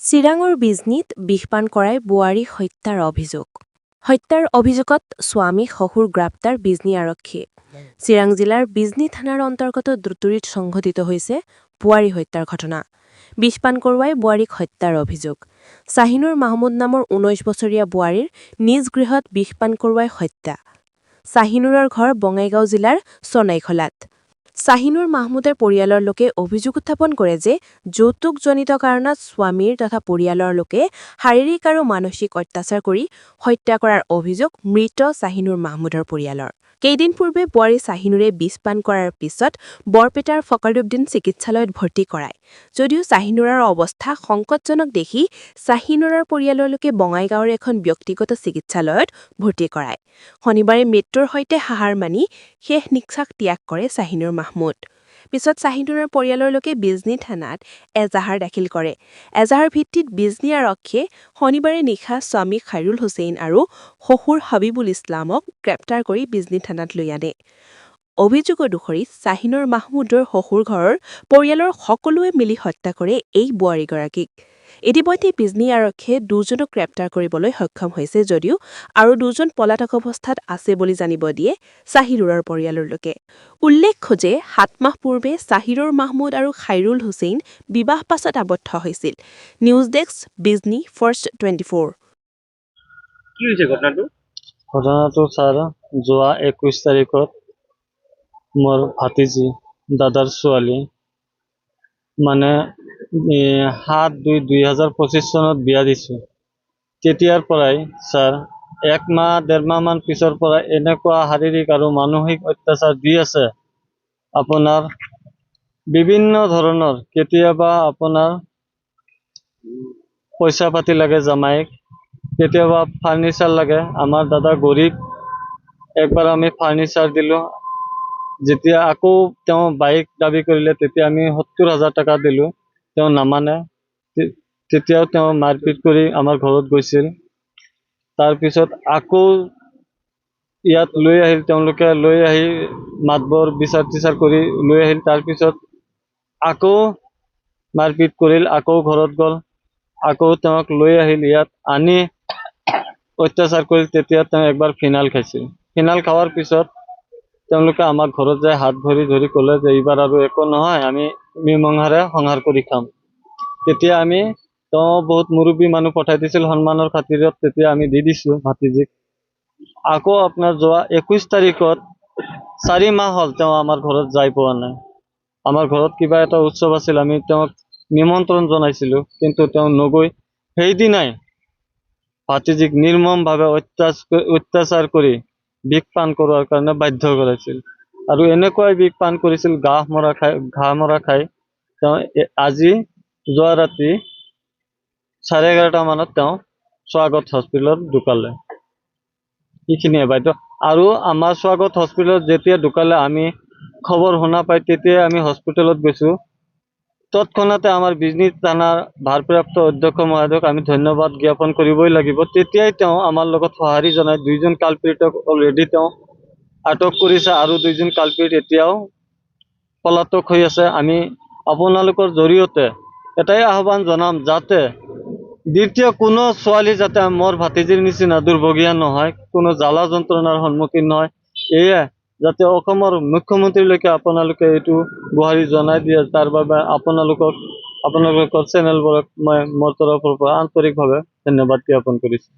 চিৰাঙৰ বিজনীত বিষপান কৰাই বোৱাৰী হত্যাৰ অভিযোগ। হত্যাৰ অভিযোগত স্বামী শহুৰ গ্ৰেপ্তাৰ বিজনী আৰক্ষী। চিৰাং জিলাৰ বিজনী থানাৰ অন্তৰ্গত দ্ৰুতুৰিত সংঘটিত হৈছে বোৱাৰী হত্যাৰ ঘটনা। বিষপান কৰোৱাই বোৱাৰীক হত্যাৰ অভিযোগ। শ্বাহিনুৰ মাহমুদ নামৰ ১৯ বছৰীয়া বোৱাৰীৰ নিজ গৃহত বিষপান কৰোৱাই হত্যা। শ্বাহিনুৰৰ ঘৰ বঙাইগাঁও জিলাৰ চনাইখলাত। শ্বাহিনুৰ মাহমুদৰ পৰিয়ালৰ লোকে অভিযোগ উত্থাপন কৰে যে যৌতুকজনিত কাৰণত স্বামীৰ তথা পৰিয়ালৰ লোকে শাৰীৰিক আৰু মানসিক অত্যাচাৰ কৰি হত্যা কৰাৰ অভিযোগ মৃত শ্বাহিনুৰ মাহমুদৰ পৰিয়ালৰ। কেইদিন পূৰ্বে বোৱাৰী শ্বাহিনুৰে বিষপান কৰাৰ পিছত বৰপেটাৰ ফকৰুদ্দিন চিকিৎসালয়ত ভৰ্তি কৰায়। যদিও শ্বাহিনুৰৰ অৱস্থা সংকটজনক দেখি শ্বাহিনুৰৰ পৰিয়ালৰ লোকে বঙাইগাঁৱৰ এখন ব্যক্তিগত চিকিৎসালয়ত ভৰ্তি কৰায়। শনিবাৰে মৃত্যুৰ সৈতে হাহাৰ মানি শেষ নিশ্বাস ত্যাগ কৰে শ্বাহিনুৰ মাহমুদ। পিছত শ্বাহিনুৰৰ পৰিয়ালৰ লোকে বিজনী থানাত এজাহাৰ দাখিল কৰে। এজাহাৰ ভিত্তিত বিজনী আৰক্ষীয়ে শনিবাৰে নিশা স্বামী খাইৰুল হুছেইন আৰু শহুৰ হাবিবুল ইছলামক গ্ৰেপ্তাৰ কৰি বিজনী থানাত লৈ আনে। অভিযোগ অনুসৰি শ্বাহিনুৰ মাহমুদৰ শহুৰ ঘৰৰ পৰিয়ালৰ সকলোৱে মিলি হত্যা কৰে এই বোৱাৰীগৰাকীক। ইতিমধ্যে বিজনী আৰক্ষীয়ে দুজনক গ্ৰেপ্তাৰ কৰিবলৈ সক্ষম হৈছে যদিও আৰু দুজন পলাতক অৱস্থাত আছে বুলি জানিব দিয়ে শ্বাহিনুৰৰ পৰিয়ালৰ লোকে। উল্লেখ্য যে ৭ মাহ পূৰ্বে শ্বাহিনুৰ মাহমুদ আৰু খাইৰুল হুছেইন বিবাহ পাশত আবদ্ধ হৈছিল। News desk Bijni first 24। কি হৈছে ঘটনাটো? ঘটনাটো ছাৰ যোৱা 21 তাৰিখত মোৰ ভাতিজী দাদাৰ ছোৱালী মানে ৭/২/২০২৫ চনত বিয়া দিছোঁ। তেতিয়াৰ পৰাই ছাৰ ১ মাহ ১.৫ মাহমান পিছৰ পৰা এনেকুৱা শাৰীৰিক আৰু মানসিক অত্যাচাৰ দি আছে। আপোনাৰ বিভিন্ন ধৰণৰ, কেতিয়াবা আপোনাৰ পইচা পাতি লাগে জামাইক, কেতিয়াবা ফাৰ্নিচাৰ লাগে। আমাৰ দাদা গৰীব, একবাৰ আমি ফাৰ্নিচাৰ দিলোঁ। যেতিয়া আকৌ তেওঁ বাইক দাবী কৰিলে তেতিয়া আমি ৭০,০০০ টকা দিলোঁ। তেওঁ নামানে, তেতিয়াও তেওঁ মাৰপিট কৰি আমাৰ ঘৰত গৈছিল। তাৰপিছত আকৌ ইয়াত লৈ আহিল, তেওঁলোকে লৈ আহি মাতবৰ বিচাৰ তিচাৰ কৰি লৈ আহিল। তাৰপিছত আকৌ মাৰপিট কৰিল, আকৌ ঘৰত গ'ল, আকৌ তেওঁক লৈ আহিল, ইয়াত আনি অত্যাচাৰ কৰিল। তেতিয়া তেওঁ একবাৰ ফিনাইল খাইছিল। ফিনাইল খোৱাৰ পিছত তেওঁলোকে আমাক ঘৰত যাই হাত ভৰি ধৰি ক'লে যে এইবাৰ আৰু একো নহয়, আমি মীমাংসাৰে সংহাৰ কৰি খাম। তেতিয়া আমি তেওঁ বহুত মুৰব্বী মানুহ পঠাই দিছিল সন্মানৰ খাতিৰত, তেতিয়া আমি দি দিছোঁ ভাতিজীক। আকৌ আপোনাৰ যোৱা ২১ তাৰিখত ৪ মাহ হ'ল তেওঁ আমাৰ ঘৰত যাই পোৱা নাই। আমাৰ ঘৰত কিবা এটা উৎসৱ আছিল, আমি তেওঁক নিমন্ত্ৰণ জনাইছিলোঁ, কিন্তু তেওঁ নগৈ সেইদিনাই ভাতিজীক নিৰ্মমভাৱে অত্যাচাৰ কৰি বিষপান কৰোৱাৰ কাৰণে বাধ্য কৰাইছিল। আৰু এনেকুৱাই বিষপান কৰিছিল, ঘাঁহ মৰা খাই তেওঁ আজি যোৱা ৰাতি 11:30 মানত তেওঁ স্বাগত হস্পিটেলত ঢুকালে। এইখিনিয়ে বাইদেউ। আৰু আমাৰ স্বাগত হস্পিটেলত যেতিয়া ঢুকালে আমি খবৰ শুনা পাই তেতিয়াই আমি হস্পিটেলত গৈছোঁ। তৎক্ষণাতে আমাৰ বিজনী থানাৰ ভাৰপ্ৰাপ্ত অধ্যক্ষ মহোদয়ক আমি ধন্যবাদ জ্ঞাপন কৰিবই লাগিব। তেতিয়াই তেওঁ আমাৰ লগত সঁহাৰি জনাই 2জন কালপিটক অলৰেডি তেওঁ আটক কৰিছে আৰু 2জন কালপিট এতিয়াও পলাতক হৈ আছে। আমি আপোনালোকৰ জৰিয়তে এটাই আহ্বান জনাম, যাতে দ্বিতীয় কোনো ছোৱালী যাতে মোৰ ভাতিজীৰ নিচিনা দুৰ্ভগীয়া নহয়, কোনো জ্বালা যন্ত্ৰণাৰ সন্মুখীন নহয়, এয়ে যাতে অসমৰ মুখ্যমন্ত্ৰীলৈকে আপোনালোকে এইটো গুহাৰি জনাই দিয়ে। তাৰ বাবে আপোনালোকৰ চেনেলবোৰক মই মোৰ তৰফৰ পৰা আন্তৰিকভাৱে ধন্যবাদ জ্ঞাপন কৰিছোঁ।